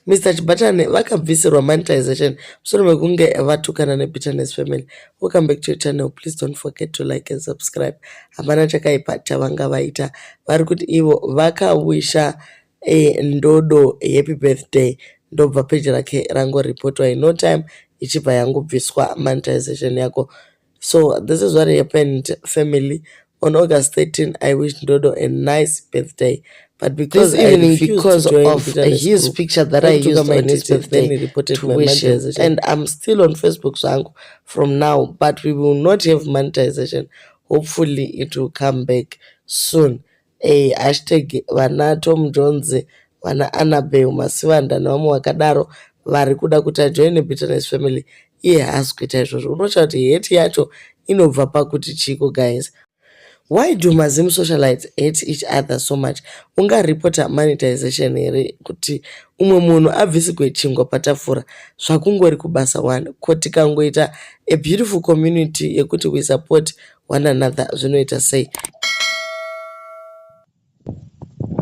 Mr. Chibatane vakabvisirwa monetization musoro mekunge vatukana nebitterness family. Welcome back to your channel. Please don't forget to like and subscribe. Hapana chakaipa chavanga vaita. Vari kuti ivo vakawisha Ndodo happy birthday. Ndobva page rake rangoripotwa in no time ichibva yangobviswa monetization yako. So this is what happened, family. On August 13, I wished Ndodo a nice birthday. But because this evening, because of his picture that I used on his birthday, then he reported to my wish him. monetization. And I'm still on Facebook from now, but we will not have monetization. Hopefully it will come back soon. Hashtag vana Tom Jones, vana Annabelle Masivanda nevamwe vakadaro vari kuda kuti ajoine bitterness family. Iye haasi kuita izvozvo. Unotsva kuti hate yacho inobva pakuti chiko, guys. Why do Mazim socialites hate each other so much? Unga reporter monetization here kuti umwe munhu abvisigwe chingwa patafura zvakungori kubasa one kuti kangoita a beautiful community yekuti we support one another zvinoita sei.